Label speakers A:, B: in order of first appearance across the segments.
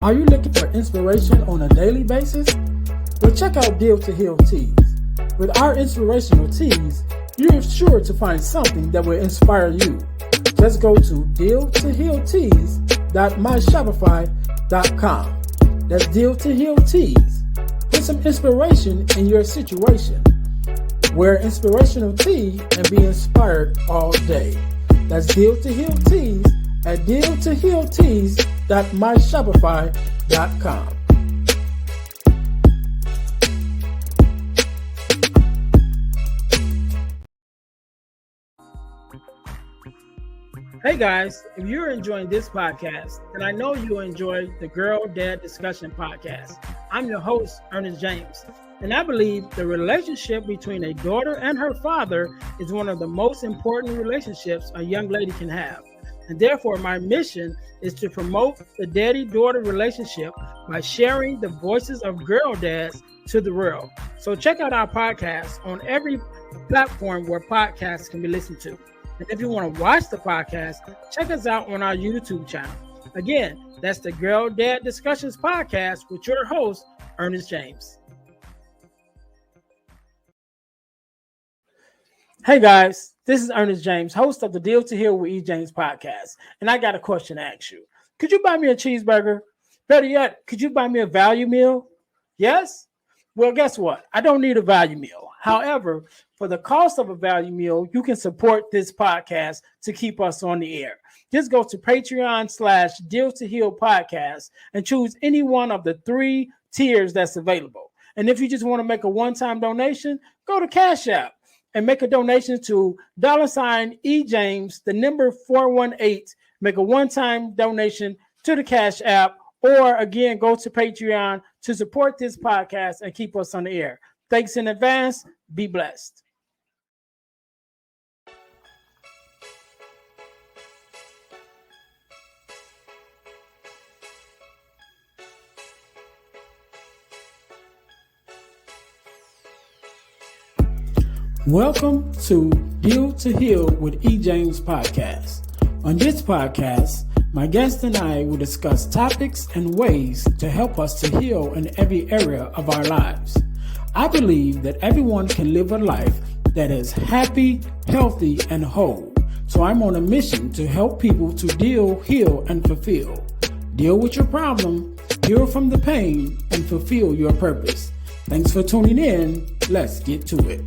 A: Are you looking for inspiration on a daily basis? Well, check out Deal to Heal Teas. With our inspirational teas, you're sure to find something that will inspire you. Just go to dealtohealteas.myshopify.com. That's Deal to Heal Teas. Put some inspiration in your situation. Wear inspirational tea and be inspired all day. That's Deal to Heal Teas at dealtohealteas.myshopify.com. Hey guys, if you're enjoying this podcast, then I know you enjoy the Girl Dad Discussion podcast. I'm your host, Ernest James, and I believe the relationship between a daughter and her father is one of the most important relationships a young lady can have. And therefore, my mission is to promote the daddy-daughter relationship by sharing the voices of girl dads to the world. So check out our podcast on every platform where podcasts can be listened to. And if you want to watch the podcast, check us out on our YouTube channel. Again, that's the Girl Dad Discussions podcast with your host, Ernest James. Hey guys, this is Ernest James, host of the Deal to Heal with E. James podcast. And I got a question to ask you. Could you buy me a cheeseburger? Better yet, could you buy me a value meal? Yes? Well, guess what? I don't need a value meal. However, for the cost of a value meal, you can support this podcast to keep us on the air. Just go to Patreon/Deal to Heal podcast and choose any one of the 3 tiers that's available. And if you just want to make a one-time donation, go to Cash App and make a donation to $EJames, the number 418. Make a one-time donation to the Cash App, or again, go to Patreon to support this podcast and keep us on the air. Thanks in advance. Be blessed. Welcome to Deal to Heal with E. James podcast. On this podcast, my guest and I will discuss topics and ways to help us to heal in every area of our lives. I believe that everyone can live a life that is happy, healthy, and whole. So I'm on a mission to help people to deal, heal, and fulfill. Deal with your problem, heal from the pain, and fulfill your purpose. Thanks for tuning in. Let's get to it.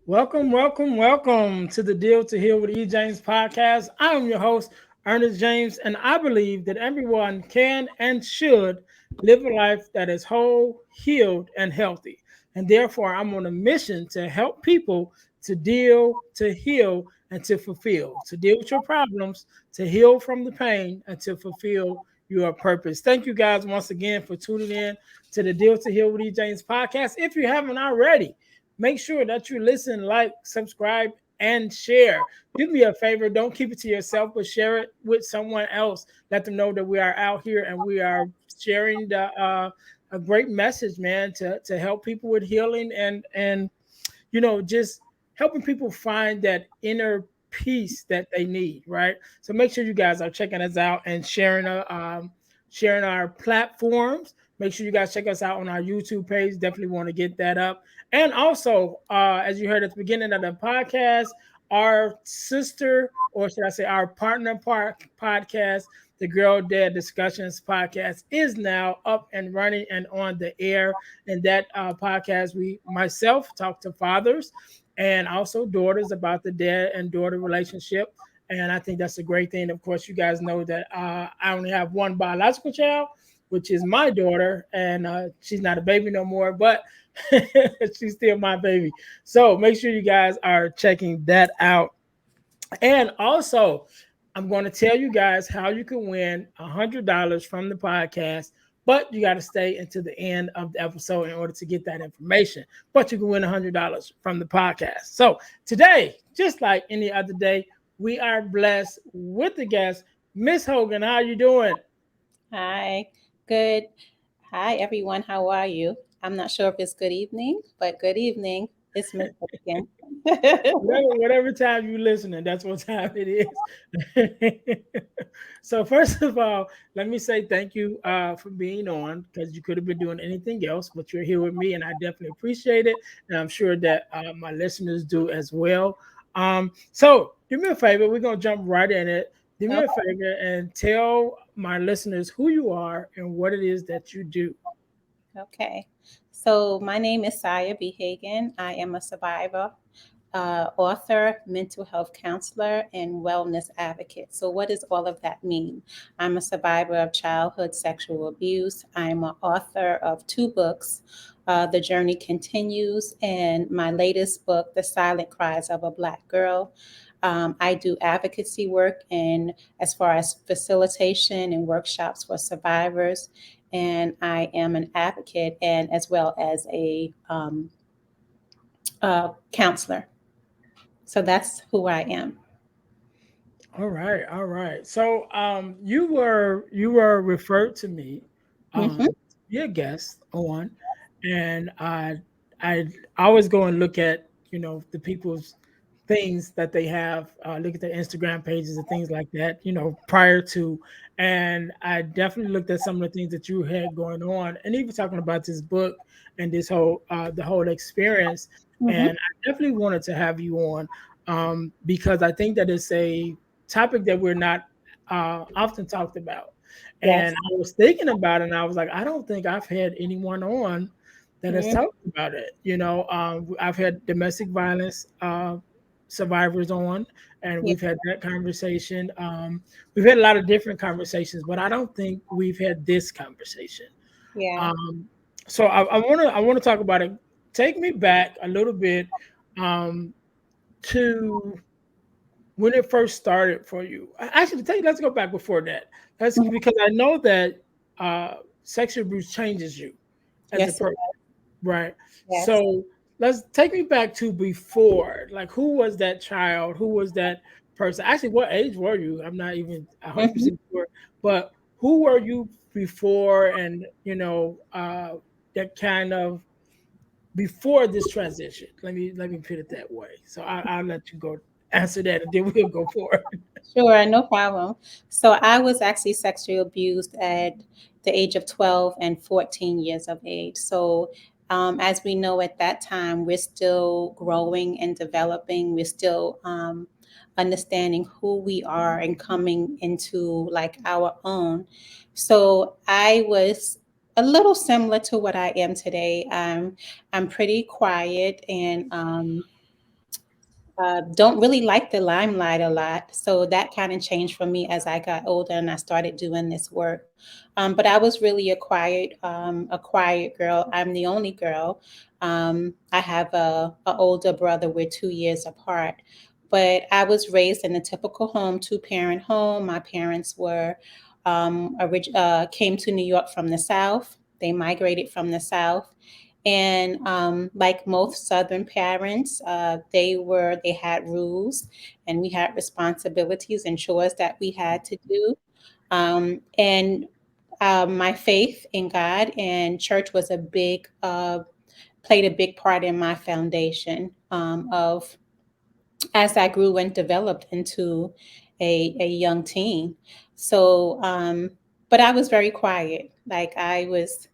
A: Welcome to the Deal to Heal with E. James podcast. I am your host, Ernest James, and I believe that everyone can and should live a life that is whole, healed, and healthy. And therefore, I'm on a mission to help people to deal, to heal, and to fulfill, to deal with your problems, to heal from the pain, and to fulfill your purpose. Thank you guys once again for tuning in to the Deal to Heal with E. James podcast. If you haven't already, make sure that you listen, like, subscribe, and share. Do me a favor. Don't keep it to yourself, but share it with someone else. Let them know that we are out here and we are sharing a great message, man, to help people with healing and just helping people find that inner peace that they need, right? So make sure you guys are checking us out and sharing our platforms. Make sure you guys check us out on our YouTube page. Definitely want to get that up. And also, as you heard at the beginning of the podcast, our sister, or should I say our partner podcast, the Girl Dad Discussions podcast, is now up and running and on the air. And that podcast, myself talk to fathers and also daughters about the dad and daughter relationship. And I think that's a great thing. Of course, you guys know that I only have one biological child, which is my daughter, and she's not a baby no more, but she's still my baby. So make sure you guys are checking that out. And also, I'm going to tell you guys how you can win $100 from the podcast, but you got to stay until the end of the episode in order to get that information. But you can win $100 from the podcast. So today, just like any other day, we are blessed with the guest, Miss Hagin. How are you doing?
B: Hi, good. Hi, everyone. How are you? I'm not sure if it's good evening, but good evening. It's mistaken.
A: Whatever time you listening, that's what time it is. So first of all, let me say thank you for being on, because you could have been doing anything else, but you're here with me, and I definitely appreciate it, and I'm sure that my listeners do as well. So do me a favor, we're gonna jump right in it. Do me a
B: Okay.
A: favor and tell my listeners who you are and what it is that you do.
B: Okay. So my name is Siah B. Hagin. I am a survivor, author, mental health counselor, and wellness advocate. So, what does all of that mean? I'm a survivor of childhood sexual abuse. I'm an author of two books. The Journey Continues, and my latest book, The Silent Cries of a Black Girl. I do advocacy work and as far as facilitation and workshops for survivors, and I am an advocate and as well as a counselor. So that's who I am.
A: All right, all right. So you were referred to me
B: Hmm.
A: to be a guest on, and I always go and look at the people's things that they have, look at their Instagram pages and things like that, prior to, and I definitely looked at some of the things that you had going on, and even talking about this book and this whole the whole experience,
B: Hmm.
A: and I definitely wanted to have you on because I think that it's a topic that we're not often talked about. And
B: Yes.
A: I was thinking about it, and I was like, I don't think I've had anyone on that has
B: Mhm.
A: talked about it. I've had domestic violence survivors on, and
B: Yeah.
A: we've had that conversation. We've had a lot of different conversations, but I don't think we've had this conversation.
B: Yeah.
A: Um, so I wanna talk about it. Take me back a little bit um, to when it first started for you. Actually, tell you, let's go back before that. That's
B: Mhm.
A: because I know that sexual abuse changes you as a
B: Yes.
A: person, right?
B: Yes.
A: So let's take me back to before. Like, who was that child? Who was that person? Actually, what age were you? I'm not even
B: Hmm.
A: 100% sure, but who were you before? And that kind of before this transition. Let me put it that way. So I'll let you go answer that, and then we'll go forward.
B: Sure, no problem. So I was actually sexually abused at the age of 12 and 14 years of age. So as we know at that time, we're still growing and developing. We're still understanding who we are and coming into like our own. So I was a little similar to what I am today. I'm pretty quiet and don't really like the limelight a lot. So that kind of changed for me as I got older and I started doing this work. But I was really a quiet girl. I'm the only girl. I have a older brother. We're 2 years apart. But I was raised in a typical home, two-parent home. My parents came to New York from the South. They migrated from the South, and like most Southern parents, they had rules, and we had responsibilities and chores that we had to do. And My faith in God and church was a big played a big part in my foundation of as I grew and developed into a young teen. So, but I was very quiet. Like I was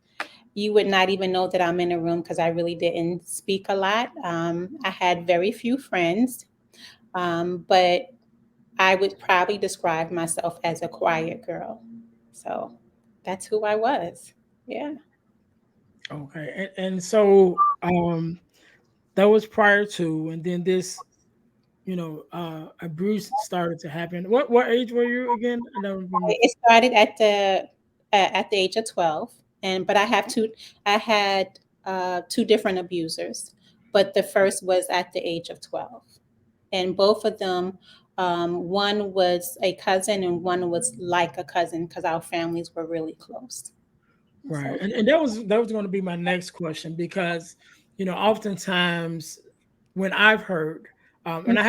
B: you would not even know that I'm in a room because I really didn't speak a lot. I had very few friends, but I would probably describe myself as a quiet girl. So that's who I was. Yeah.
A: Okay, and so that was prior to, and then this, abuse started to happen. What age were you again? I don't remember.
B: It started at the age of 12, and but I had two different abusers, but the first was at the age of 12, and both of them, one was a cousin and one was like a cousin because our families were really close.
A: Right,
B: So.
A: and that was going to be my next question, because oftentimes when I've heard, and
B: Mhm,
A: I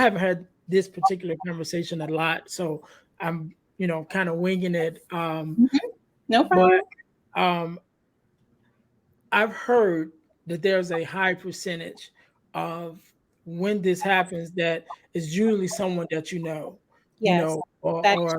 A: haven't had this particular conversation a lot, so I'm kind of winging it.
B: mhm. No
A: But
B: problem.
A: um, I've heard that there's a high percentage of when this happens that is usually someone that you
B: Yes,
A: know,
B: that
A: or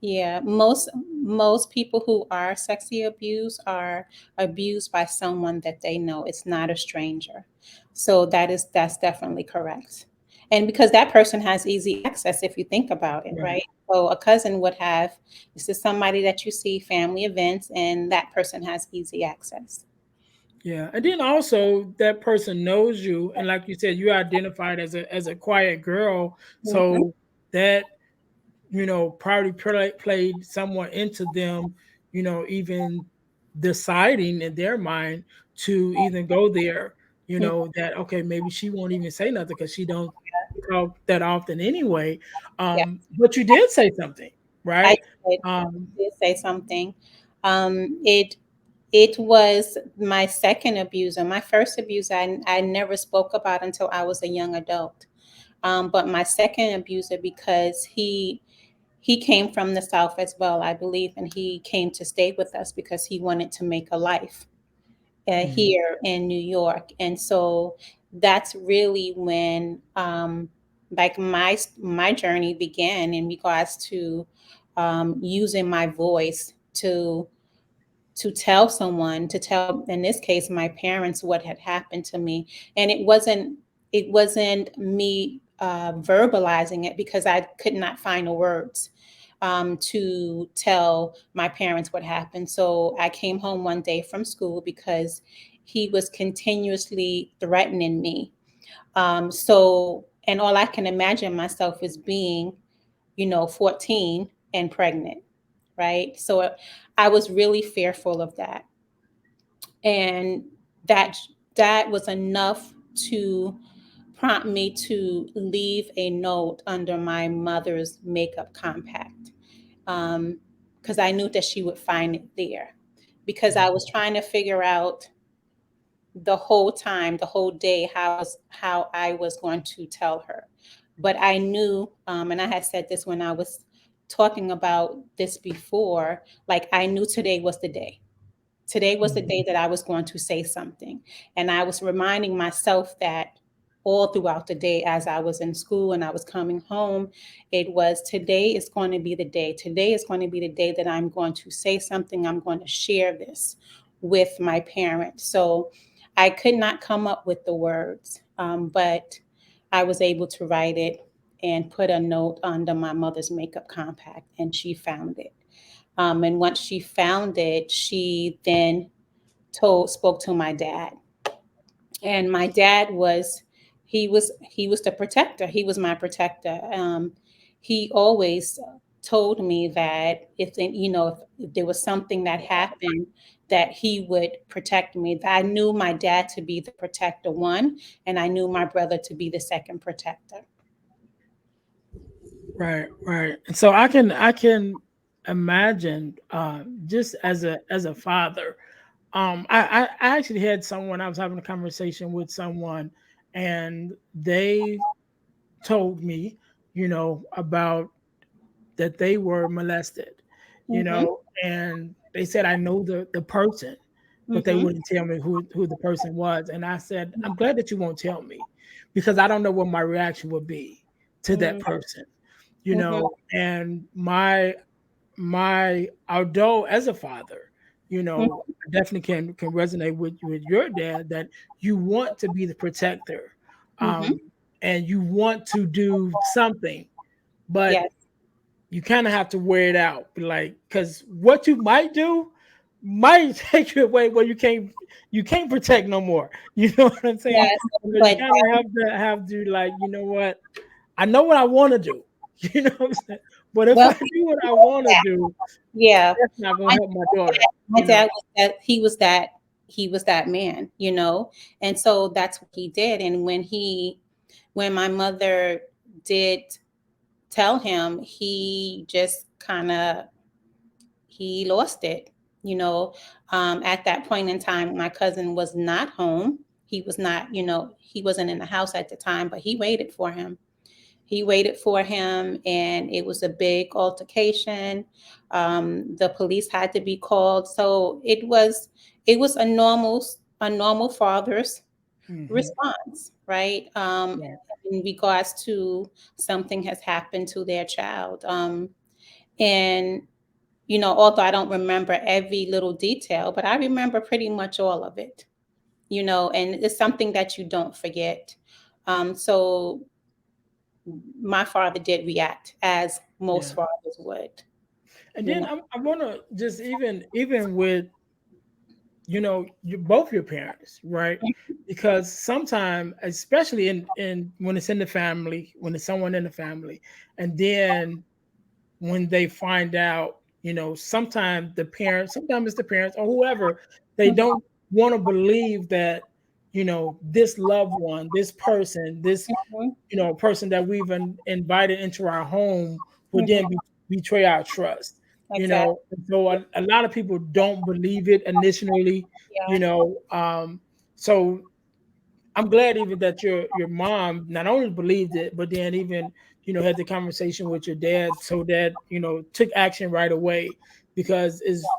B: yeah, most people who are sexually abused are abused by someone that they know. It's not a stranger. So that's definitely correct. And because that person has easy access if you think about it,
A: right.
B: right? So a cousin would have, this is somebody that you see family events and that person has easy access.
A: Yeah, and then also that person knows you, and like you said, you identified as a quiet girl,
B: Mhm.
A: so that probably played somewhat into them, even deciding in their mind to even go there.
B: Mhm.
A: That okay, maybe she won't even say nothing because she don't talk that often anyway.
B: Yeah,
A: But you did say something,
B: I
A: right?
B: did,
A: Um,
B: did say something. It was my second abuser. My first abuser, I never spoke about until I was a young adult. But my second abuser, because he came from the South as well, I believe, and he came to stay with us because he wanted to make a life
A: mhm,
B: here in New York, and so that's really when like my journey began in regards to using my voice to tell someone, to tell, in this case, my parents, what had happened to me. And it wasn't me verbalizing it because I could not find the words to tell my parents what happened. So I came home one day from school because he was continuously threatening me. And all I can imagine myself is being, 14 and pregnant, right? So I was really fearful of that. And that that was enough to prompt me to leave a note under my mother's makeup compact, because I knew that she would find it there, because I was trying to figure out the whole time, the whole day, how I was going to tell her. But I knew, and I had said this when I was talking about this before, like I knew today was the day. Today was the
A: mhm.
B: day that I was going to say something. And I was reminding myself that all throughout the day as I was in school and I was coming home, it was today is going to be the day. Today is going to be the day that I'm going to say something. I'm going to share this with my parents. So I could not come up with the words, but I was able to write it and put a note under my mother's makeup compact, and she found it. And once she found it, she then spoke to my dad. And my dad he was the protector. He was my protector. He always told me that if there was something that happened, that he would protect me. I knew my dad to be the protector one, and I knew my brother to be the second protector.
A: Right, right. And so I can imagine just as a father. I actually had someone I was having a conversation with someone and they told me, about that they were molested,
B: Mm-hmm.
A: and they said I know the person, but they
B: Mm-hmm.
A: wouldn't tell me who the person was. And I said, I'm glad that you won't tell me because I don't know what my reaction would be to that person,
B: Mm-hmm.
A: and my although as a father, I definitely can resonate with your dad that you want to be the protector,
B: Mm-hmm.
A: um, and you want to do something, but
B: Yes.
A: you kind of have to wear it out, like because what you might do might take you away where you can't protect no more. You know what I'm saying?
B: Yes.
A: So you
B: But
A: kind of have to like, what, I know what I want to do. You know what I'm saying? But if I
B: well,
A: do what I want to do,
B: yeah.
A: that's not gonna help my daughter.
B: My dad was that he was that man, and so that's what he did. And when my mother did tell him, he just kind of he lost it, you know. At that point in time, my cousin was not home. He was not, he wasn't in the house at the time, but he waited for him, and it was a big altercation. The police had to be called. So it was a normal a normal father's
A: Hmm.
B: response, right?
A: Yeah.
B: In regards to something has happened to their child. And, although I don't remember every little detail, but I remember pretty much all of it, and it's something that you don't forget. So my father did react as most
A: Yeah.
B: fathers would,
A: And
B: you
A: then
B: know.
A: I want to just even with both your parents, right? Because sometimes, especially in when it's in the family, when it's someone in the family, and then when they find out, sometimes it's the parents or whoever, they
B: Mhm,
A: don't want to believe that, this loved one, this person, this,
B: mhm,
A: person that we've invited into our home would
B: mhm.
A: then betray our trust.
B: Exactly.
A: And so a lot of people don't believe it initially, you
B: Yeah.
A: know. So I'm glad even that your mom not only believed it, but then even had the conversation with your dad, so that took action right away, because it's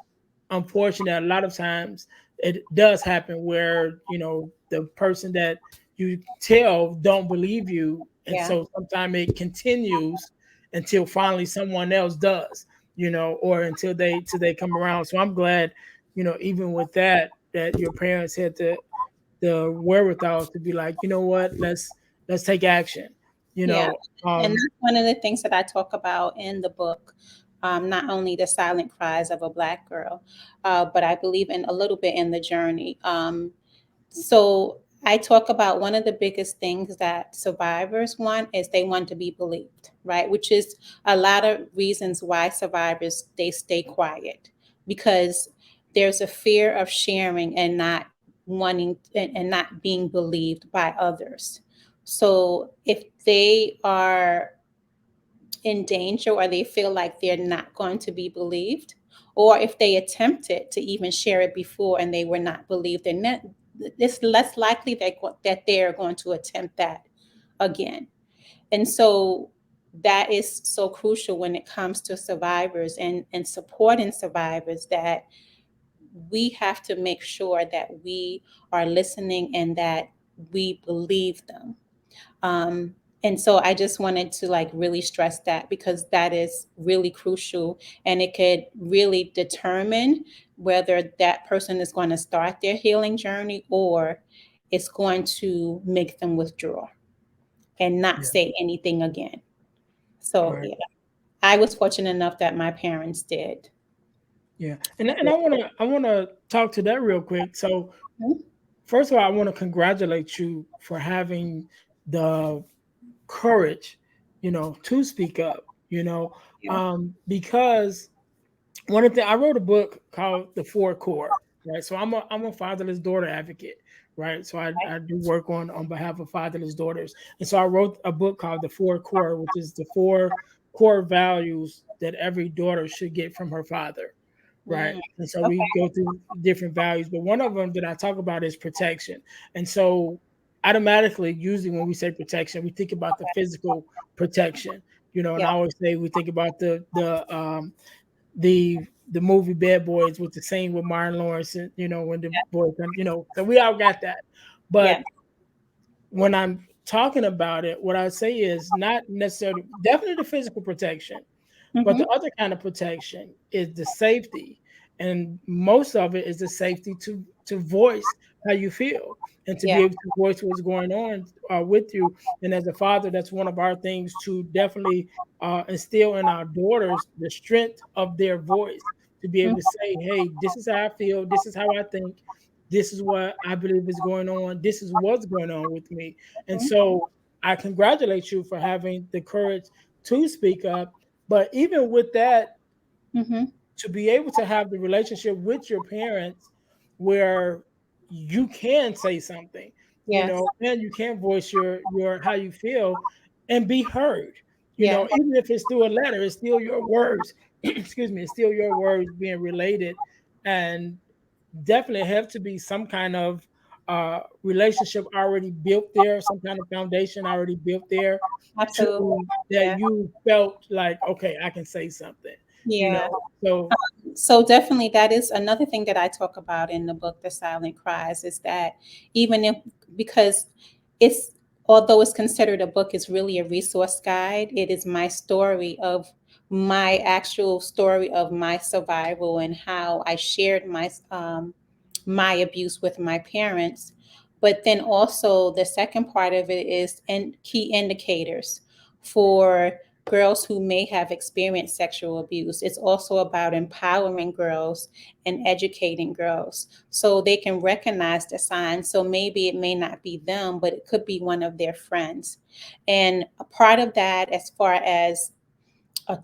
A: unfortunate a lot of times it does happen where the person that you tell don't believe you, and
B: Yeah.
A: so sometimes it continues until finally someone else does, or until they come around. So I'm glad, even with that your parents had the wherewithal to be like, you know what, let's take action. You
B: Yeah.
A: know,
B: And
A: um,
B: that's one of the things that I talk about in the book. Not only the silent cries of a Black girl, but I believe in a little bit in the journey. So I talk about one of the biggest things that survivors want is they want to be believed, right? Which is a lot of reasons why survivors they stay quiet, because there's a fear of sharing and not wanting and not being believed by others. So if they are in danger or they feel like they're not going to be believed, or if they attempted to even share it before and they were not believed, then it's less likely that they're going to attempt that again. And so that is so crucial when it comes to survivors and supporting survivors, that we have to make sure that we are listening and that we believe them. um, and so I just wanted to like really stress that, because that is really crucial, and it could really determine whether that person is going to start their healing journey or it's going to make them withdraw and not
A: yeah,
B: say anything again. So
A: right,
B: yeah, I was fortunate enough that my parents did.
A: yeah. And I want to talk to that real quick. So
B: Mhm.
A: first of all, I want to congratulate you for having the courage, to speak up,
B: Yeah.
A: because one of the I wrote a book called The Four Core, right? So I'm a fatherless daughter advocate, right? So I do work on behalf of fatherless daughters, and so I wrote a book called The Four Core, which is the four core values that every daughter should get from her father, right?
B: Mm,
A: And so we
B: okay.
A: go through different values, but one of them that I talk about is protection. And so automatically, usually when we say protection, we think about the physical protection, and
B: Yeah.
A: I always say we think about the movie Bad Boys with the scene with Martin Lawrence, and when the boy, so we all got that.
B: Yeah.
A: But when I'm talking about it, what I say is not necessarily definitely the physical protection, but
B: Hmm.
A: the other kind of protection is the safety, and most of it is the safety to voice how you feel and to
B: Yeah.
A: be able to voice what's going on with you. And as a father, that's one of our things to definitely instill in our daughters the strength of their voice to be able to say, "Hey, this is how I feel. This is how I think. This is what I believe is going on. This is what's going on with me." And
B: Hmm.
A: so I congratulate you for having the courage to speak up, but even with that,
B: Hmm.
A: to be able to have the relationship with your parents where you can say something,
B: Yes.
A: and you can voice your how you feel and be heard.
B: Yeah.
A: Even if it's through a letter, it's still your words. Excuse me, it's still your words being related, and definitely have to be some kind of relationship already built there, some kind of foundation already built there,
B: Absolutely.
A: to that
B: Yeah.
A: you felt like, okay, I can say something, you
B: Yeah.
A: know. So
B: So definitely that is another thing that I talk about in the book, The Silent Cries, is that even if, because it's, although it's considered a book, it's really a resource guide. It is my story of my actual story of my survival and how I shared my abuse with my parents. But then also the second part of it is and key indicators for girls who may have experienced sexual abuse. It's also about empowering girls and educating girls so they can recognize the signs. So maybe it may not be them, but it could be one of their friends. And a part of that, as far as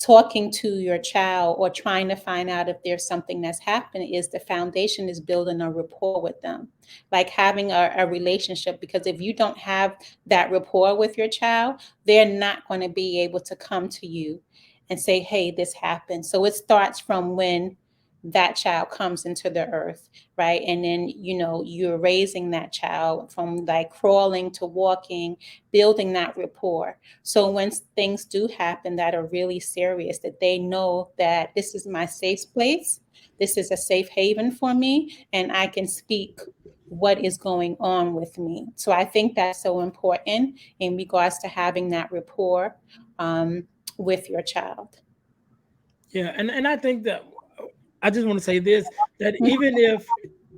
B: talking to your child or trying to find out if there's something that's happening, is the foundation is building a rapport with them, like having a relationship. Because if you don't have that rapport with your child, they're not going to be able to come to you and say, hey, this happened. So it starts from when that child comes into the earth, right? And then, you're raising that child from like crawling to walking, building that rapport. So when things do happen that are really serious, that they know that this is my safe place, this is a safe haven for me, and I can speak what is going on with me. So I think that's so important in regards to having that rapport um, with your child.
A: Yeah, and I think that I just want to say this, that even if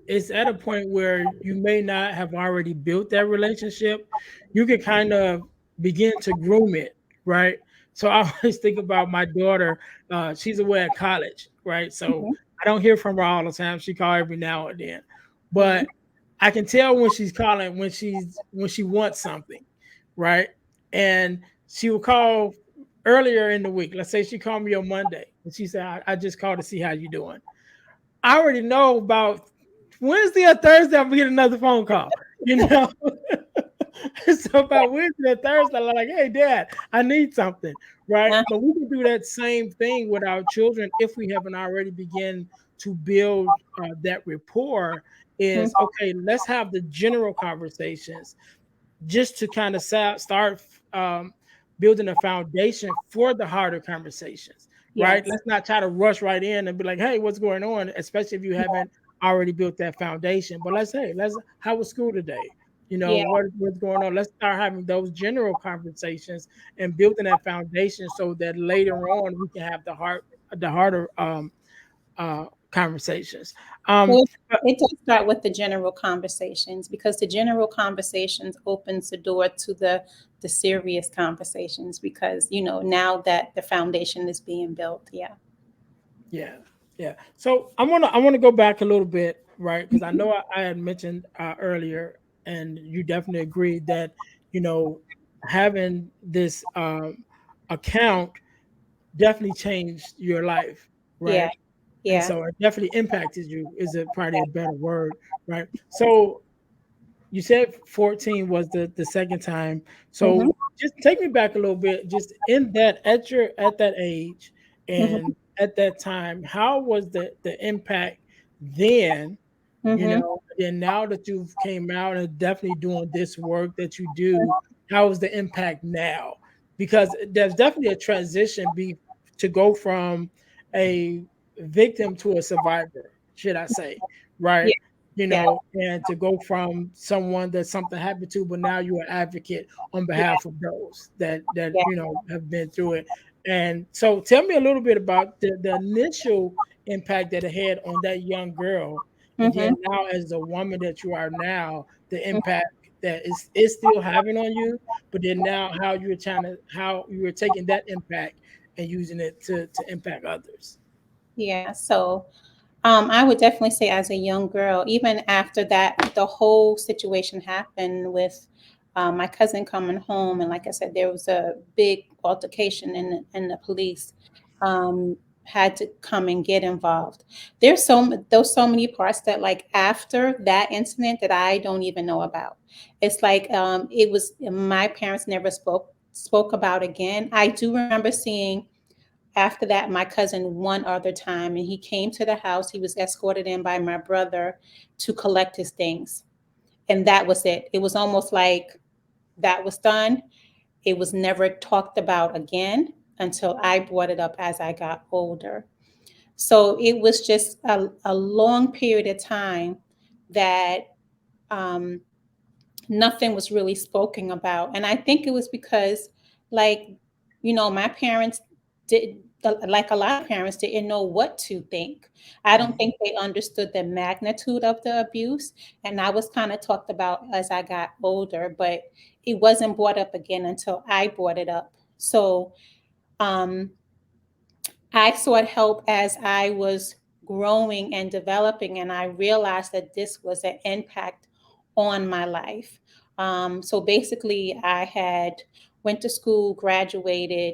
A: it's at a point where you may not have already built that relationship, you can kind of begin to groom it, right? So I always think about my daughter. She's away at college, right? So
B: Mhm,
A: I don't hear from her all the time. She calls every now and then,
B: mhm,
A: but I can tell when she's calling when she wants something, right? And she will call earlier in the week. Let's say she called me on Monday and she said, I just called to see how you doing. I already know about Wednesday or Thursday, I'm gonna get another phone call, you know. So about Wednesday or Thursday, I'm like, hey, Dad, I need something, right?
B: uh,
A: But we can do that same thing with our children if we haven't already begun to build that rapport.
B: mhm.
A: Is okay, let's have the general conversations just to kind of start building a foundation for the harder conversations, right?
B: Yes.
A: Let's not try to rush right in and be like, hey, what's going on? Especially if you haven't already built that foundation. But let's how was school today? You know,
B: Yeah.
A: what's going on? Let's start having those general conversations and building that foundation so that later on we can have the harder conversations. Um,
B: Well, it does start with the general conversations, because the general conversations opens the door to the serious conversations, because now that the foundation is being built. Yeah.
A: Yeah, yeah. So I want to go back a little bit, right? Because I know I had mentioned earlier, and you definitely agreed that you know having this account definitely changed your life,
B: Yeah.
A: right? And
B: Yeah.
A: so it definitely impacted you. Is a probably a better word, right? So you said 14 was the second time.
B: Hmm.
A: So just take me back a little bit, just in that at that age
B: Hmm.
A: and at that time, how was the impact then, you
B: Hmm.
A: know, and now that you've came out and definitely doing this work that you do, how is the impact now? Because there's definitely a transition to go from a victim to a survivor, should I say, right?
B: Yeah.
A: You
B: Yeah.
A: know, and to go from someone that something happened to, but now you're an advocate on
B: Yeah.
A: behalf of those that
B: Yeah.
A: you know have been through it. And so, tell me a little bit about the initial impact that it had on that young girl, and then
B: Hmm.
A: now as the woman that you are now, the impact that is still having on you, but then now how you were taking that impact and using it to impact others.
B: Yeah. So I would definitely say, as a young girl, even after that, the whole situation happened with my cousin coming home, and like I said, there was a big altercation, and the police um, had to come and get involved. There's so many parts that, like, after that incident, that I don't even know about. It's like it was my parents never spoke about again. I do remember seeing, after that, my cousin one other time, and he came to the house. He was escorted in by my brother to collect his things, and that was it. It was almost like that was done. It was never talked about again until I brought it up as I got older. So it was just a long period of time that um, nothing was really spoken about. And I think it was because, like, my parents did, like a lot of parents didn't know what to think. I don't
A: Mhm.
B: think they understood the magnitude of the abuse. And that was kind of talked about as I got older, but it wasn't brought up again until I brought it up. So, um, I sought help as I was growing and developing, and I realized that this was an impact on my life. So basically, I had went to school, graduated,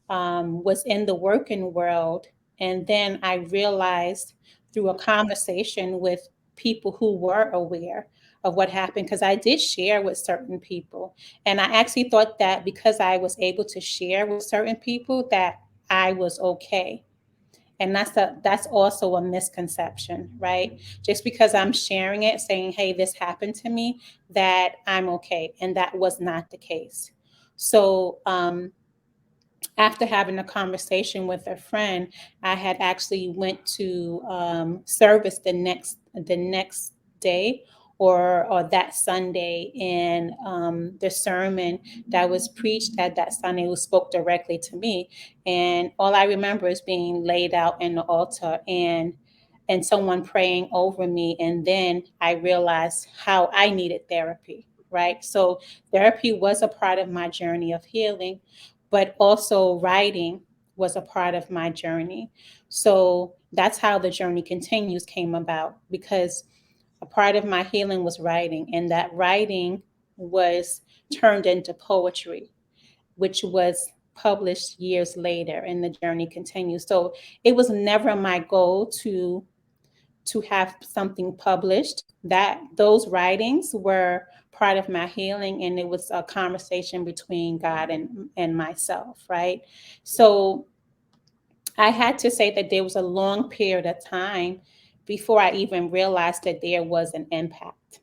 B: was in the working world, and then I realized through a conversation with people who were aware of what happened, because I did share with certain people, and I actually thought that because I was able to share with certain people that I was okay. And that's also a misconception, right? Just because I'm sharing it, saying, hey, this happened to me, that I'm okay. And that was not the case. So after having a conversation with a friend, I had actually went to service the next day, or that Sunday, and the sermon that was preached at that Sunday was spoke directly to me, and all I remember is being laid out in the altar, and someone praying over me, and then I realized how I needed therapy. Right, so therapy was a part of my journey of healing, but also writing was a part of my journey. So that's how the journey continues came about, because a part of my healing was writing, and that writing was turned into poetry, which was published years later, and the journey continues. So it was never my goal to have something published. That those writings were part of my healing, and it was a conversation between God and myself, right? So I had to say that there was a long period of time before I even realized that there was an impact.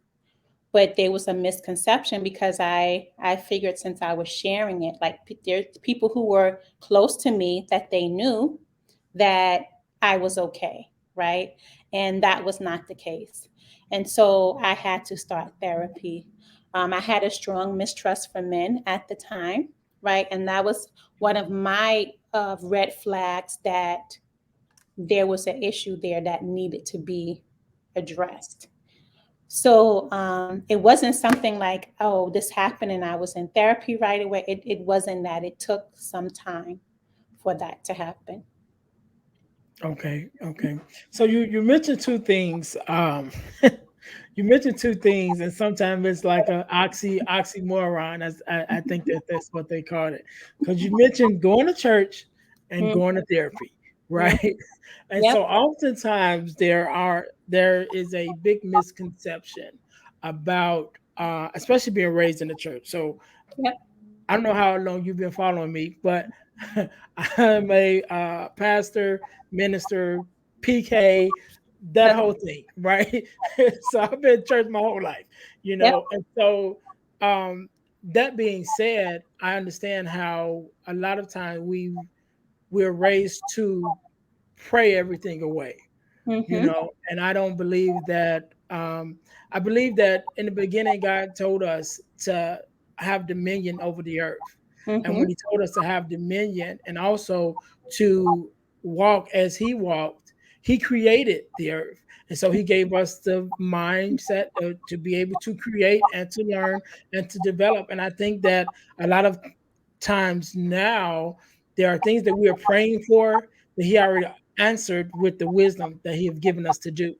B: But there was a misconception because I figured, since I was sharing it, like, there's people who were close to me that they knew that I was okay, right? And that was not the case. And so I had to start therapy. I had a strong mistrust for men at the time, right? And that was one of my red flags, that there was an issue there that needed to be addressed. So it wasn't something like, oh, this happened and I was in therapy right away. It wasn't that. It took some time for that to happen.
A: Okay, okay. So you mentioned two things. You mentioned two things, and sometimes it's like a oxymoron. As I think that that's what they call it, because you mentioned going to church and
B: Mm,
A: going to therapy,
B: mm,
A: right? And
B: yep,
A: so oftentimes there is a big misconception about, especially being raised in the church. So
B: yep,
A: I don't know how long you've been following me, but I'm a pastor, minister, PK, that
B: yep,
A: whole thing, right? So I've been in church my whole life,
B: yep,
A: and so that being said, I understand how a lot of times we're raised to pray everything away,
B: mm-hmm,
A: and I don't believe that. I believe that in the beginning God told us to have dominion over the earth, and
B: mm-hmm,
A: when he told us to have dominion and also to walk as he walked, he created the earth, and so he gave us the mindset to be able to create and to learn and to develop. And I think that a lot of times now there are things that we are praying for that he already answered with the wisdom that he have given us to do,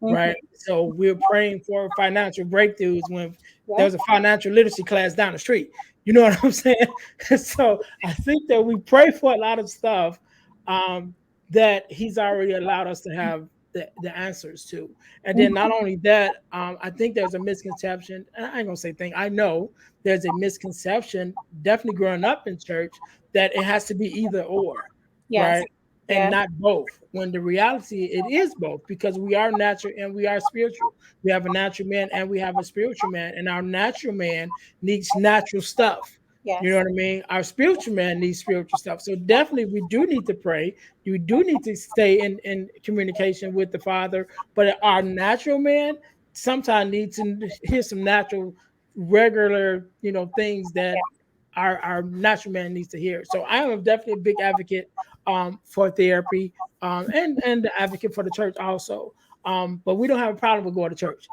A: right?
B: mm-hmm,
A: So we're praying for financial breakthroughs when
B: yep,
A: there's a financial literacy class down the street. You know what I'm saying? So I think that we pray for a lot of stuff um, that he's already allowed us to have the answers to. And then not
B: mm-hmm,
A: only that, I think there's a misconception, and I ain't gonna say thing, I know there's a misconception, definitely growing up in church, that it has to be either or,
B: yes,
A: right? And
B: yeah,
A: not both. When the reality, it is both, because we are natural and we are spiritual. We have a natural man and we have a spiritual man, and our natural man needs natural stuff. You know
B: Yes.
A: what I mean? Our spiritual man needs spiritual stuff. So definitely we do need to pray. You do need to stay in communication with the Father. But our natural man sometimes needs to hear some natural, regular, things that our natural man needs to hear. So I am definitely a big advocate for therapy, and the advocate for the church also. But we don't have a problem with going to church.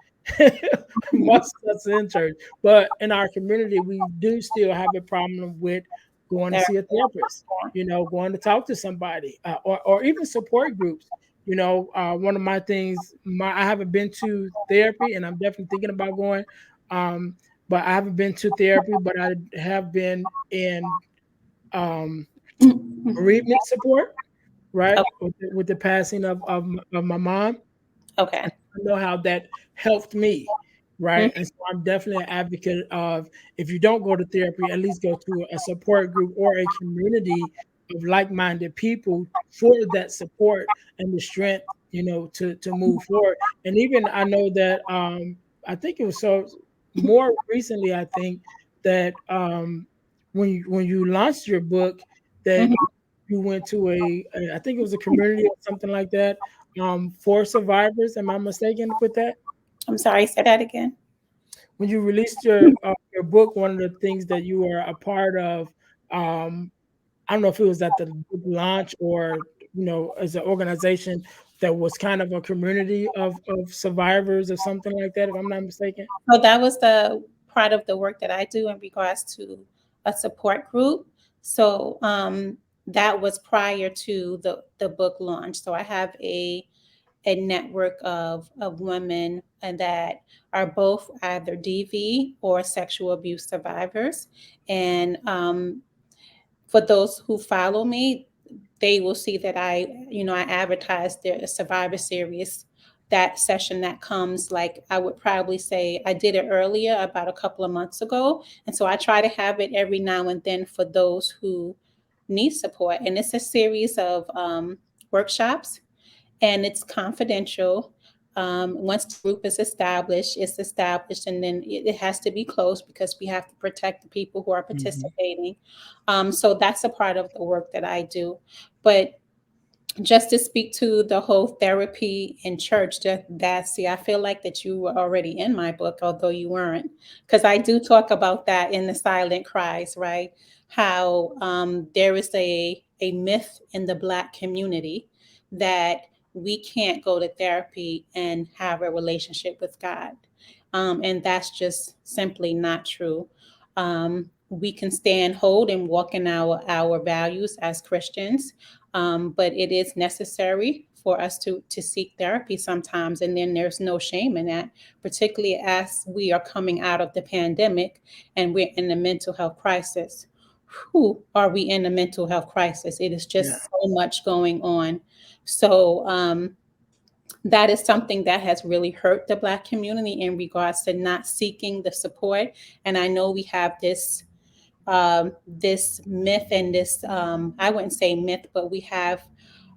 A: Most of us in church, but in our community, we do still have a problem with going to
B: There.
A: see a therapist. Going to talk to somebody, or even support groups. One of my things, I haven't been to therapy, and I'm definitely thinking about going. Um, but I haven't been to therapy, but I have been in um, bereavement support, right?
B: Okay.
A: With the passing of my mom.
B: Okay.
A: And I know how that helped me, right?
B: Mhm.
A: And so I'm definitely an advocate of, if you don't go to therapy, at least go to a support group or a community of like-minded people for that support and the strength, to move forward. And even I know that I think it was so more recently, I think that when you launched your book, that
B: Mhm.
A: you went to I think it was a community or something like that, for survivors. Am I mistaken with that?
B: I'm sorry. Say that again.
A: When you released your book, one of the things that you were a part of, um, I don't know if it was at the book launch, or as an organization that was kind of a community of survivors or something like that, if I'm not mistaken.
B: So that was the part of the work that I do in regards to a support group. So that was prior to the book launch. So I have a network of women and that are both either DV or sexual abuse survivors. And for those who follow me, they will see that I advertise the Survivor Series, that session that comes, like I would probably say I did it earlier about a couple of months ago. And so I try to have it every now and then for those who need support. And it's a series of workshops, and it's confidential. Once the group is established, it's established, and then it has to be closed because we have to protect the people who are
A: Hmm.
B: participating. So that's a part of the work that I do. But just to speak to the whole therapy in church, see, I feel like that you were already in my book, although you weren't, because I do talk about that in the Silent Cries, right? How there is a myth in the Black community that we can't go to therapy and have a relationship with God, and that's just simply not true. We can stand, hold, and walk in our values as Christians, but it is necessary for us to seek therapy sometimes, and then there's no shame in that, particularly as we are coming out of the pandemic and we're in the mental health crisis. Who are we in a mental health crisis? It is
A: Yeah.
B: just so much going on. So that is something that has really hurt the Black community in regards to not seeking the support. And I know we have this myth and this, I wouldn't say myth, but we have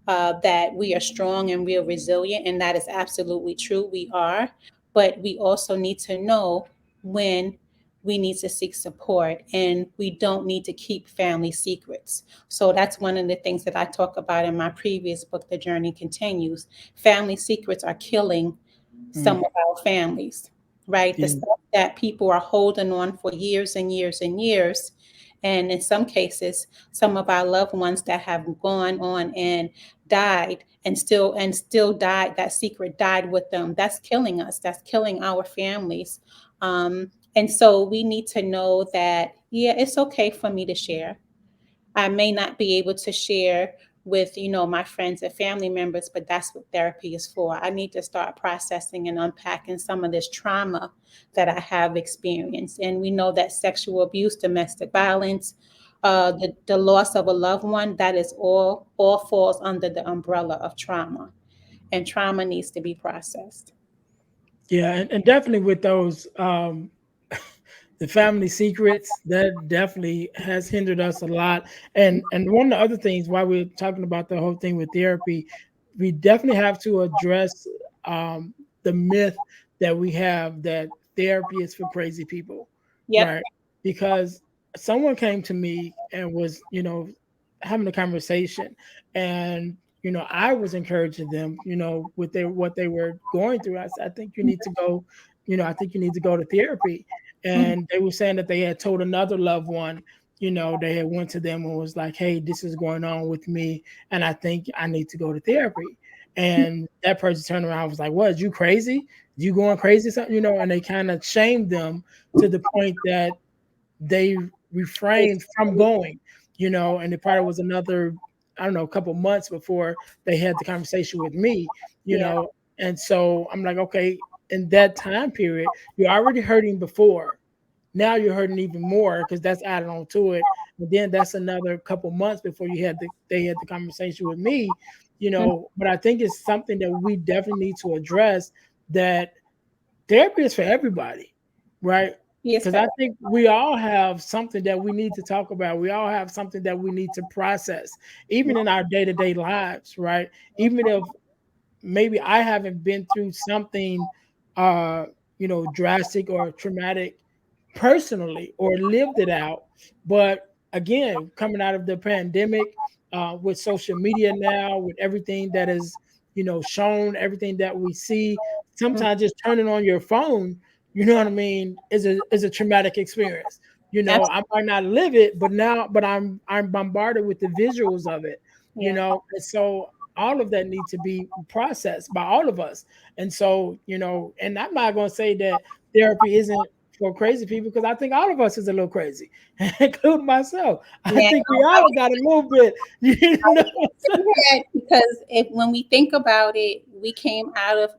B: that we are strong and we are resilient, and that is absolutely true. We are, but we also need to know when we need to seek support, and we don't need to keep family secrets. So that's one of the things that I talk about in my previous book, The Journey Continues. Family secrets are killing some
A: Mm.
B: of our families, right? The
A: Yeah.
B: stuff that people are holding on for years and years and years. And in some cases, some of our loved ones that have gone on and died and still died, that secret died with them. That's killing us. That's killing our families. And so we need to know that, yeah, it's okay for me to share. I may not be able to share with, my friends and family members, but that's what therapy is for. I need to start processing and unpacking some of this trauma that I have experienced. And we know that sexual abuse, domestic violence, the loss of a loved one, that is all falls under the umbrella of trauma. And trauma needs to be processed.
A: Yeah, and definitely with those the family secrets, that definitely has hindered us a lot. And one of the other things why we're talking about the whole thing with therapy, we definitely have to address the myth that we have that therapy is for crazy people,
B: Yep.
A: right? Because someone came to me and was, having a conversation, and I was encouraging them, with their what they were going through. I said, I think you need to go, I think you need to go to therapy.
B: Mhm.
A: And they were saying that they had told another loved one, they had went to them and was like, hey, this is going on with me, and I think I need to go to therapy. And that person turned around and was like, what, you crazy? You going crazy, something, and they kind of shamed them to the point that they refrained from going, and it probably was another, I don't know, a couple months before they had the conversation with me,
B: Yeah.
A: and so I'm like, okay, in that time period, you're already hurting before. Now you're hurting even more because that's added on to it. And then that's another couple months before they had the conversation with me,
B: Mhm.
A: But I think it's something that we definitely need to address, that therapy is for everybody, right?
B: Yes,
A: Because
B: for
A: I think we all have something that we need to talk about. We all have something that we need to process, even in our day to day lives, right? Even if maybe I haven't been through something, uh, drastic or traumatic personally or lived it out. But again, coming out of the pandemic, with social media now, with everything that is, shown, everything that we see,
B: Mhm.
A: sometimes just turning on your phone, you know what I mean, is a traumatic experience. I might not live it, but I'm bombarded with the visuals of it,
B: Yeah.
A: and so all of that needs to be processed by all of us. And so, and I'm not going to say that therapy isn't for crazy people, because I think all of us is a little crazy, including myself. I
B: Now,
A: think we all got a little bit,
B: say that because if when we think about it, we came out of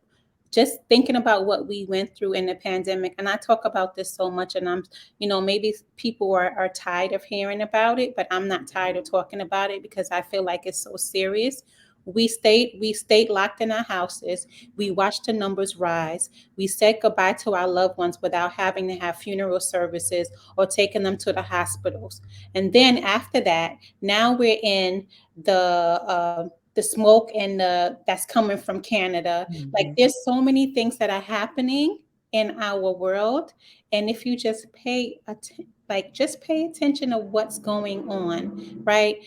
B: just thinking about what we went through in the pandemic. And I talk about this so much, and maybe people are tired of hearing about it, but I'm not tired of talking about it because I feel like it's so serious. We stayed locked in our houses. We watched the numbers rise. We said goodbye to our loved ones without having to have funeral services or taking them to the hospitals. And then after that, now we're in the smoke and the that's coming from Canada. Like
A: Mhm.
B: there's so many things that are happening in our world, and if you just just pay attention to what's going on, right?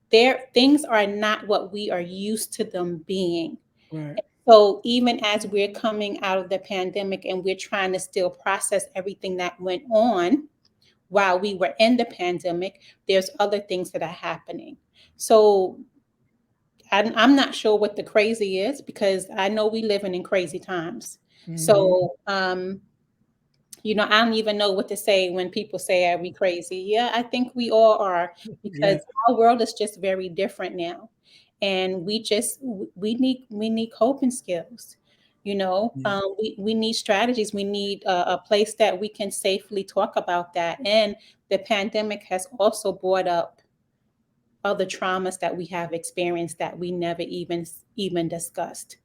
B: There things are not what we are used to them being.
A: Right.
B: So even as we're coming out of the pandemic and we're trying to still process everything that went on while we were in the pandemic, there's other things that are happening. So I'm not sure what the crazy is because I know we living in crazy times.
A: Hmm.
B: So, I don't even know what to say when people say, "Are we crazy?" Yeah, I think we all are because
A: Yeah.
B: our world is just very different now, and we need coping skills.
A: Yeah.
B: We need strategies. We need a place that we can safely talk about that. And the pandemic has also brought up other traumas that we have experienced that we never even discussed.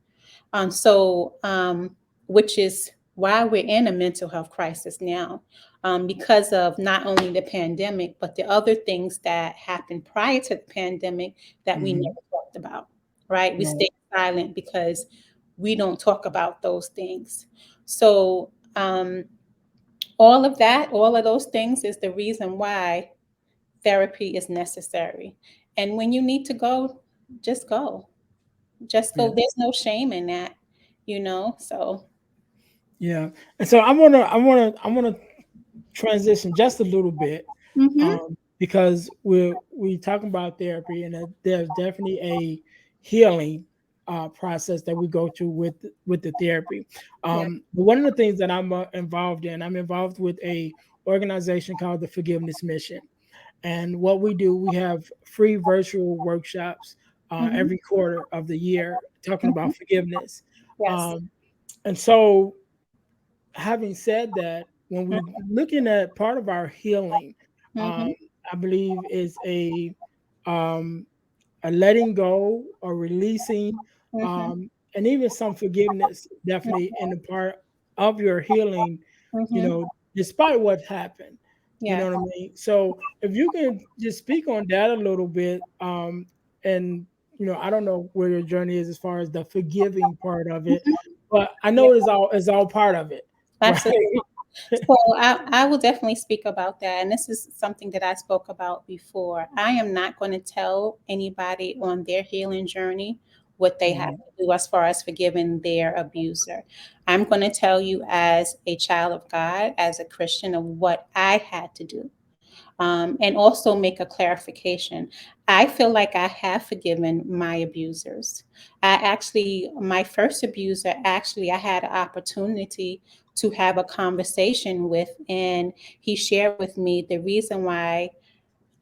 B: So, which is why we're in a mental health crisis now, because of not only the pandemic, but the other things that happened prior to the pandemic that we
A: Hmm.
B: never talked about, right? We
A: Right.
B: stay silent because we don't talk about those things. So, all of those things is the reason why therapy is necessary. And when you need to go, just go. Just go.
A: Yeah.
B: There's no shame in that. So,
A: Yeah. And so I want to transition just a little bit,
B: mhm,
A: because we talking about therapy, and there's definitely a healing process that we go through with the therapy.
B: yeah.
A: But one of the things that I'm involved with a organization called the Forgiveness Mission. And what we do, we have free virtual workshops
B: Mhm,
A: every quarter of the year talking
B: mhm,
A: about forgiveness.
B: yes.
A: Um, and so, having said that, when we looking at part of our healing, um,
B: Mhm,
A: I believe is um, a letting go or releasing,
B: mhm,
A: and even some forgiveness, definitely in the part of your healing, you
B: mhm,
A: know, despite what happened. You know
B: yes.
A: what I mean? So if you can just speak on that a little bit, and I don't know where your journey is as far as the forgiving part of it,
B: Mhm,
A: but I
B: yeah,
A: know it's all part of it,
B: absolutely.
A: right?
B: So I will definitely speak about that. And this is something that I spoke about before. I am not going to tell anybody on their healing journey what they have
A: Mhm.
B: to do as far as forgiving their abuser. I'm going to tell you as a child of God, as a Christian, of what I had to do. And also make a clarification. I feel like I have forgiven my abusers. My first abuser, actually, I had an opportunity to have a conversation with, and he shared with me the reason why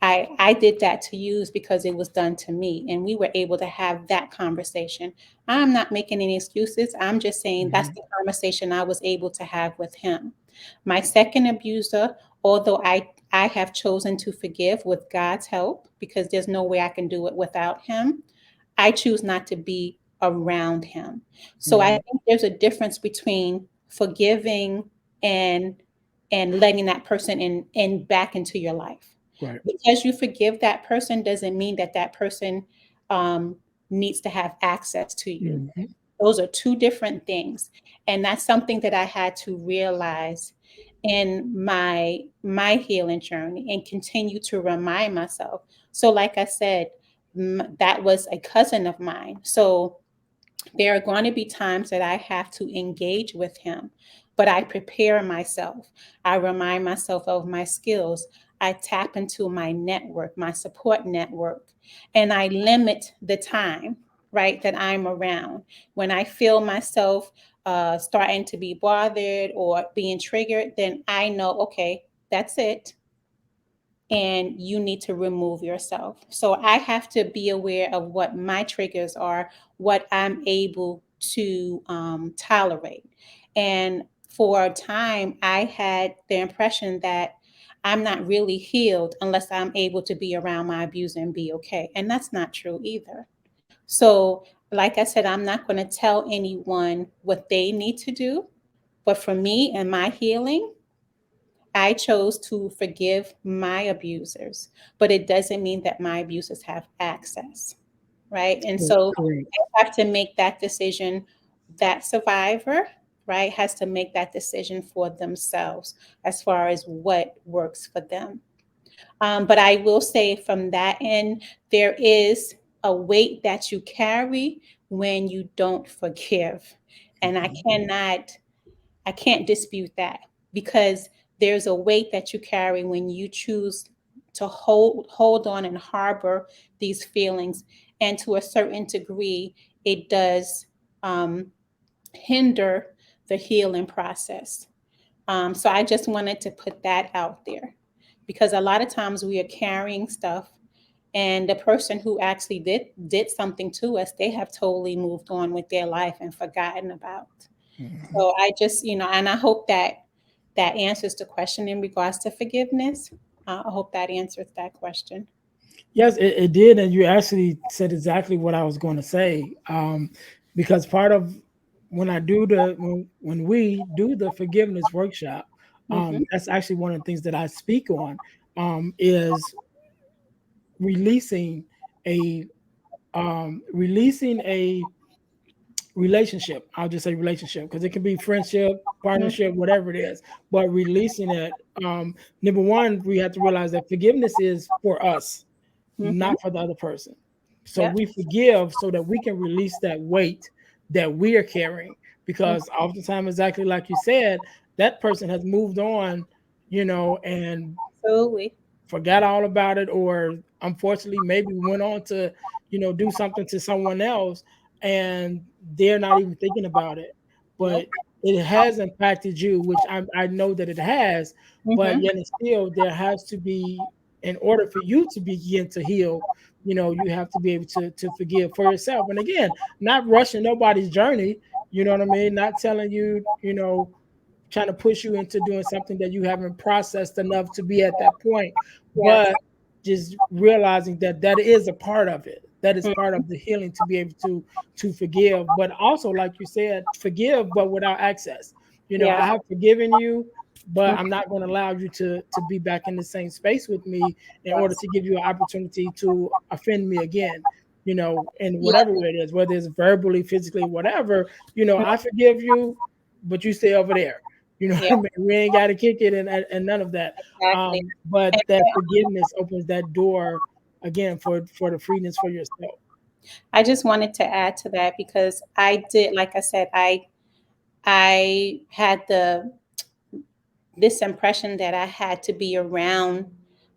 B: I did that to you is because it was done to me. And we were able to have that conversation. I'm not making any excuses. I'm just saying that's
A: Mhm.
B: the conversation I was able to have with him. My second abuser, although I have chosen to forgive with God's help, because there's no way I can do it without him, I choose not to be around him. So I
A: Mhm.
B: think there's a difference between forgiving and letting that person in back into your life.
A: Right.
B: Because you forgive that person doesn't mean that that person um, needs to have access to you.
A: Mhm.
B: Those are two different things. And that's something that I had to realize in my healing journey and continue to remind myself. So like I said, that was a cousin of mine. So there are going to be times that I have to engage with him, but I prepare myself. I remind myself of my skills. I tap into my network, my support network, and I limit the time, right, that I'm around. When I feel myself starting to be bothered or being triggered, then I know, okay, that's it, and you need to remove yourself. So I have to be aware of what my triggers are, what I'm able to tolerate. And for a time, I had the impression that I'm not really healed unless I'm able to be around my abuser and be okay. And that's not true either. So, like I said, I'm not going to tell anyone what they need to do. But for me and my healing, I chose to forgive my abusers, but it doesn't mean that my abusers have access, right? And so
A: Correct.
B: I have to make that decision. That survivor, right, has to make that decision for themselves as far as what works for them. But I will say from that end, there is a weight that you carry when you don't forgive. And
A: Mhm.
B: I can't dispute that because there's a weight that you carry when you choose to hold on and harbor these feelings, and to a certain degree, it does um, hinder the healing process. So I just wanted to put that out there because a lot of times we are carrying stuff, and the person who actually did something to us, they have totally moved on with their life and forgotten about.
A: Mhm.
B: So I just, and I hope that that answers the question in regards to forgiveness. I hope that answers that question.
A: Yes, it did, and you actually said exactly what I was going to say. Because part of when we do the forgiveness workshop,
B: Mm-hmm.
A: that's actually one of the things that I speak on, is releasing a releasing a relationship. I'll just say relationship because it can be friendship, partnership, whatever it is. But releasing it, number one, we have to realize that forgiveness is for us,
B: Mm-hmm.
A: not for the other person. So
B: Yep.
A: we forgive so that we can release that weight that we are carrying.
B: Mm,
A: Because oftentimes, exactly like you said, that person has moved on, and
B: absolutely.
A: forgot all about it, or unfortunately maybe went on to do something to someone else, and they're not even thinking about it, but
B: Nope.
A: it has impacted you, which I know that it has. But
B: Mm-hmm.
A: yet and still there has to be, in order for you to begin to heal, you have to be able to forgive for yourself, and again, not rushing nobody's journey. You know what I mean? Not telling you, trying to push you into doing something that you haven't processed enough to be at that point,
B: Yes.
A: but just realizing that that is a part of it. That is part
B: Mm,
A: of the healing, to be able to forgive, but also, like you said, forgive but without access.
B: yeah.
A: I have forgiven you, but
B: Mm,
A: I'm not going to allow you to be back in the same space with me in order
B: yes.
A: to give you an opportunity to offend me again. In
B: Yeah.
A: whatever way it is, whether it's verbally, physically, whatever. I forgive you, but you stay over there. You know what
B: Yeah,
A: I mean? We ain't got to kick it and none of that.
B: exactly. And
A: But that forgiveness opens that door again for the freeness for yourself.
B: I just wanted to add to that because I did, like I said, I had the this impression that I had to be around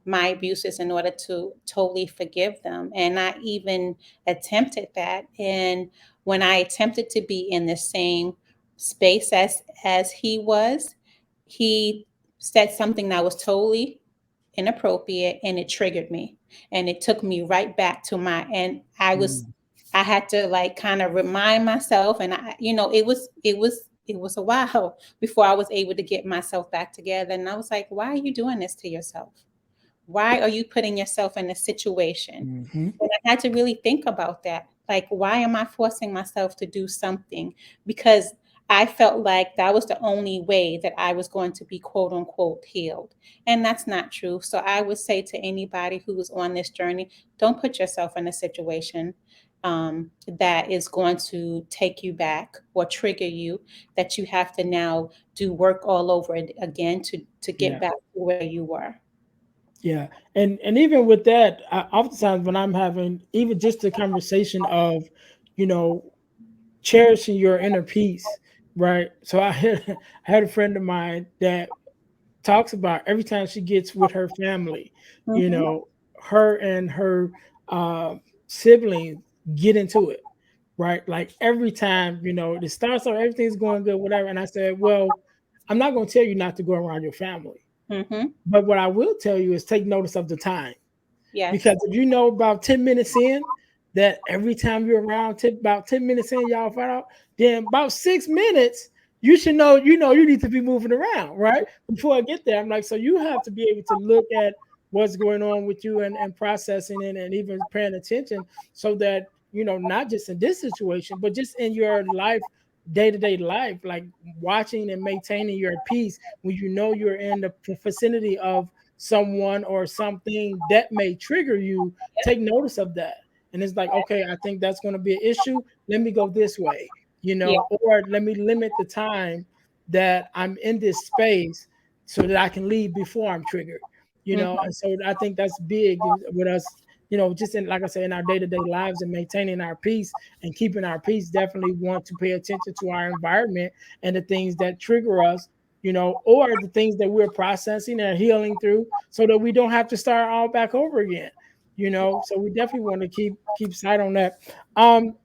B: my abuses in order to totally forgive them. And I even attempted that. And when I attempted to be in the same space as he was, he said something that was totally inappropriate and it triggered me. And it took me right back to my and
A: Mm.
B: I had to like kind of remind myself and it was a while before I was able to get myself back together. And I was like, why are you doing this to yourself? Why are you putting yourself in a situation?
A: Hmm.
B: And I had to really think about that. Like, why am I forcing myself to do something? Because I felt like that was the only way that I was going to be quote unquote healed. And that's not true. So I would say to anybody who's on this journey, don't put yourself in a situation that is going to take you back or trigger you, that you have to now do work all over again to get
A: Yeah.
B: back to where you were.
A: Yeah. And even with that, oftentimes when I'm having even just the conversation of, you know, cherishing your inner peace, right? So I had a friend of mine that talks about every time she gets with her family, you
B: Hmm.
A: know, her and her uh, siblings get into it, right? Like every time, it starts off, everything's going good, whatever. And I said, well, I'm not going to tell you not to go around your family,
B: Hmm.
A: but what I will tell you is take notice of the time.
B: Yes.
A: Because if you know about 10 minutes in, that every time you're around, about 10 minutes in, y'all find out, then about 6 minutes, you should know, you need to be moving around, right? Before I get there, I'm like, so you have to be able to look at what's going on with you and processing it and even paying attention so that, not just in this situation, but just in your life, day-to-day life, like watching and maintaining your peace when you know you're in the vicinity of someone or something that may trigger you, take notice of that. And it's like, okay, I think that's going to be an issue. Let me go this way,
B: Yeah.
A: or let me limit the time that I'm in this space so that I can leave before I'm triggered.
B: Hmm.
A: And so I think that's big with us, just in, like I say, in our day to day lives and maintaining our peace and keeping our peace. Definitely want to pay attention to our environment and the things that trigger us, or the things that we're processing and healing through so that we don't have to start all back over again. So we definitely want to keep sight on that. Um,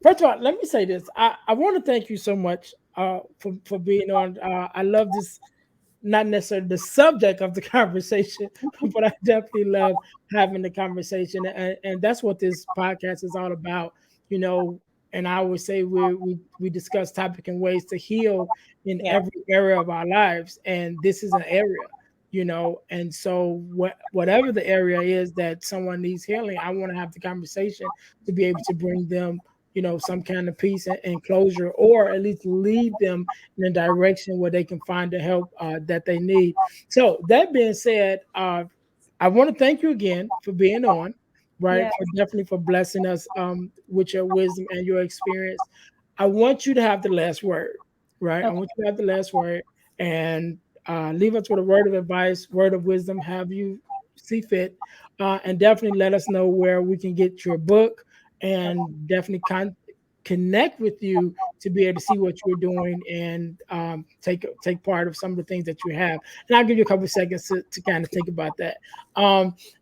A: First of all, let me say this. I want to thank you so much for being on. I love this, not necessarily the subject of the conversation, but I definitely love having the conversation, and that's what this podcast is all about. You know, and I always say we discuss topic and ways to heal in
B: Yeah.
A: every area of our lives, and this is an area. And so whatever the area is that someone needs healing, I want to have the conversation to be able to bring them, some kind of peace and closure, or at least lead them in a direction where they can find the help that they need. So that being said, I want to thank you again for being on, right?
B: Yeah.
A: For definitely for blessing us with your wisdom and your experience. I want you to have the last word, right? I
B: Okay.
A: want you to have the last word and leave us with a word of advice, word of wisdom, have you see fit, and definitely let us know where we can get your book and definitely connect with you to be able to see what you're doing and take part of some of the things that you have. And I'll give you a couple of seconds to kind of think about that.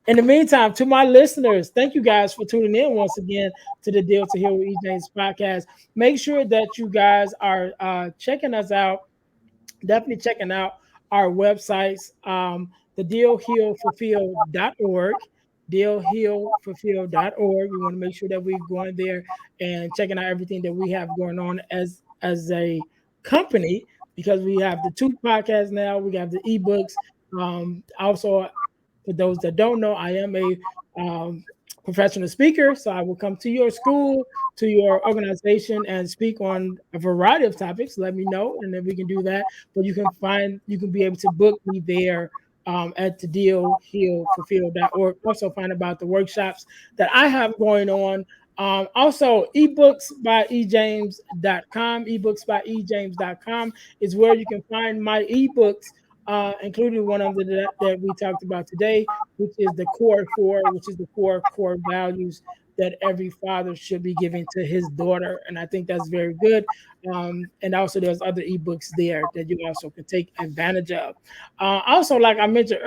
A: In the meantime, to my listeners, thank you guys for tuning in once again to the Deal to Heal with EJ's podcast. Make sure that you guys are checking us out, definitely checking out our websites, the dealhealfulfill.org, dealhealfulfill.org. We want to make sure that we're going there and checking out everything that we have going on as a company, because we have the two podcasts now, we have the ebooks. Also, for those that don't know, I am a um, professional speaker, so I will come to your school, to your organization, and speak on a variety of topics. Let me know, and then we can do that. But you can be able to book me there at the dealhealfulfill.org. Also, find about the workshops that I have going on. Also, ebooksbyejames.com. Ebooksbyejames.com is where you can find my ebooks, including one of the that we talked about today, which is the core four, which is the core values that every father should be giving to his daughter. And I think that's very good. And also, there's other ebooks there that you also can take advantage of. Also, like I mentioned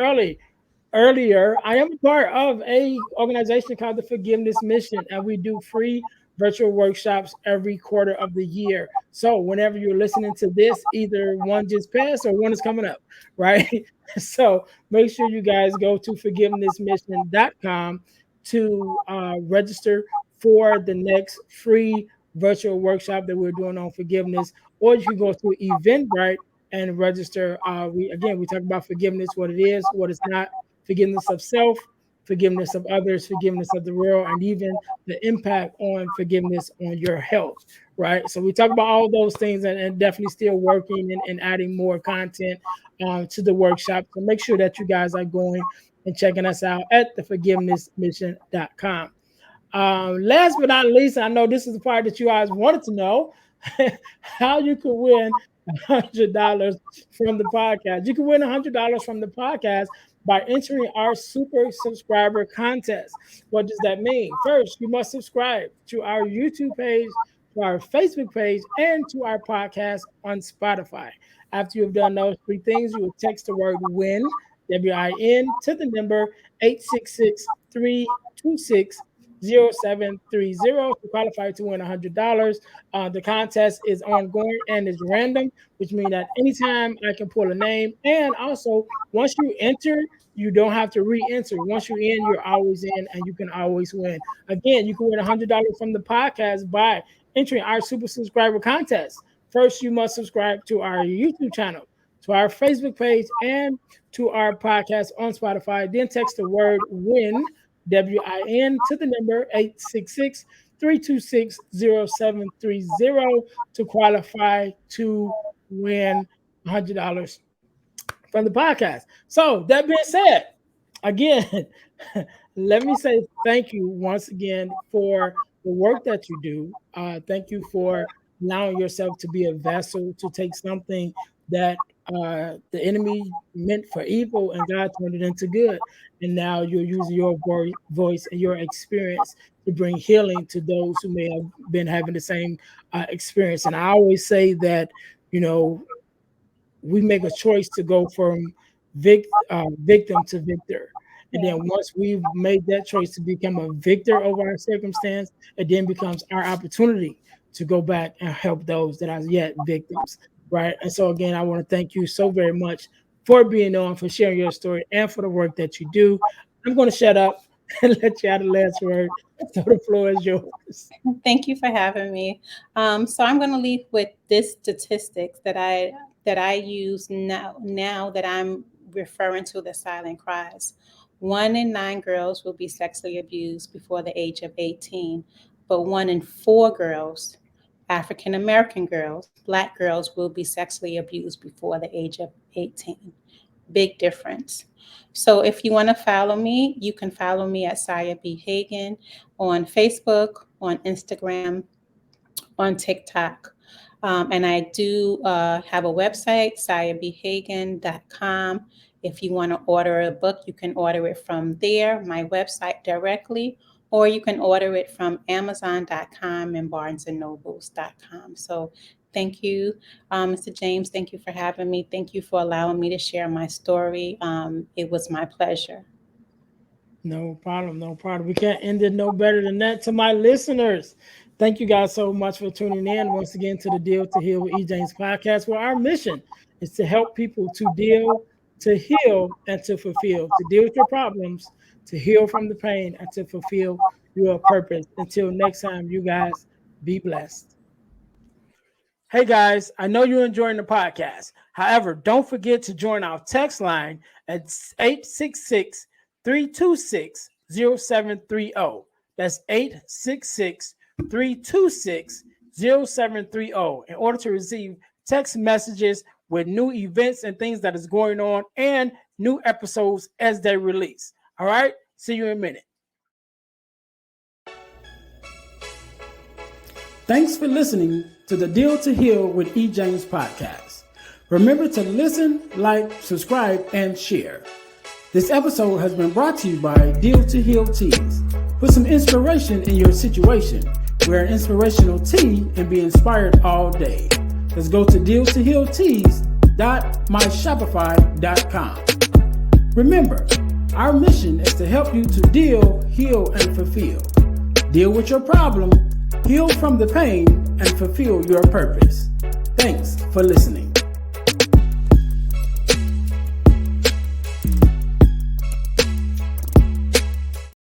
A: earlier, I am a part of a organization called the Forgiveness Mission, and we do free virtual workshops every quarter of the year. So whenever you're listening to this, either one just passed or one is coming up, right? So make sure you guys go to forgivenessmission.com to register for the next free virtual workshop that we're doing on forgiveness, or you can go to Eventbrite and register. We talk about forgiveness, what it is, what it's not, forgiveness of self, forgiveness of others, forgiveness of the world, and even the impact on forgiveness on your health, right? So we talk about all those things, and definitely still working and adding more content to the workshop. So make sure that you guys are going and checking us out at theforgivenessmission.com. Last but not least, I know this is the part that you guys wanted to know how you could win $100 from the podcast. You can win $100 from the podcast by entering our super subscriber contest. What does that mean? First, you must subscribe to our YouTube page, to our Facebook page, and to our podcast on Spotify. After you've done those three things, you will text the word WIN, WIN, to the number 866 326 0730 to qualify to win $100. The contest is ongoing and is random, which means that anytime I can pull a name. And also, once you enter, you don't have to re-enter. Once you're in, you're always in, and you can always win. Again, you can win $100 from the podcast by entering our super subscriber contest. First, you must subscribe to our YouTube channel, to our Facebook page, and to our podcast on Spotify. Then text the word WIN, WIN, to the number 866 326 0730 to qualify to win $100 from the podcast. So, that being said, again, let me say thank you once again for the work that you do. Thank you for allowing yourself to be a vessel to take something that the enemy meant for evil and God turned it into good. And now you're using your voice and your experience to bring healing to those who may have been having the same experience. And I always say that, you know, we make a choice to go from victim to victor. And
B: Yeah.
A: then once we've made that choice to become a victor over our circumstance, it then becomes our opportunity to go back and help those that are yet victims, right? And so again, I want to thank you so very much for being on, for sharing your story, and for the work that you do. I'm going to shut up and let you have the last word. So the floor is yours.
B: Thank you for having me. So I'm going to leave with this statistics that I use now that I'm referring to the silent cries. 1 in 9 girls will be sexually abused before the age of 18, but 1 in 4 girls, African American girls, Black girls, will be sexually abused before the age of 18. Big difference. So if you want to follow me, you can follow me at Siah B Hagin on Facebook, on Instagram, on TikTok. And I do have a website, siahbhagen.com. If you want to order a book, you can order it from there, my website directly, or you can order it from Amazon.com and BarnesandNobles.com. So thank you, Mr. James. Thank you for having me. Thank you for allowing me to share my story. It was my pleasure.
A: No problem, no problem. We can't end it no better than that. To my listeners, thank you guys so much for tuning in once again to the Deal to Heal with E. James podcast, where our mission is to help people to deal, to heal, and to fulfill, to deal with your problems, to heal from the pain, and to fulfill your purpose. Until next time, you guys be blessed. Hey guys, I know you're enjoying the podcast. However, don't forget to join our text line at 866 326 0730. That's 866 326 0730 in order to receive text messages with new events and things that is going on and new episodes as they release. All right, see you in a minute. Thanks for listening to the Deal to Heal with E. James podcast. Remember to listen, like, subscribe, and share. This episode has been brought to you by Deal to Heal Teas. Put some inspiration in your situation. Wear an inspirational tea and be inspired all day. Let's go to dealtohealteas.myshopify.com. Remember, our mission is to help you to deal, heal, and fulfill. Deal with your problem, heal from the pain, and fulfill your purpose. Thanks for listening.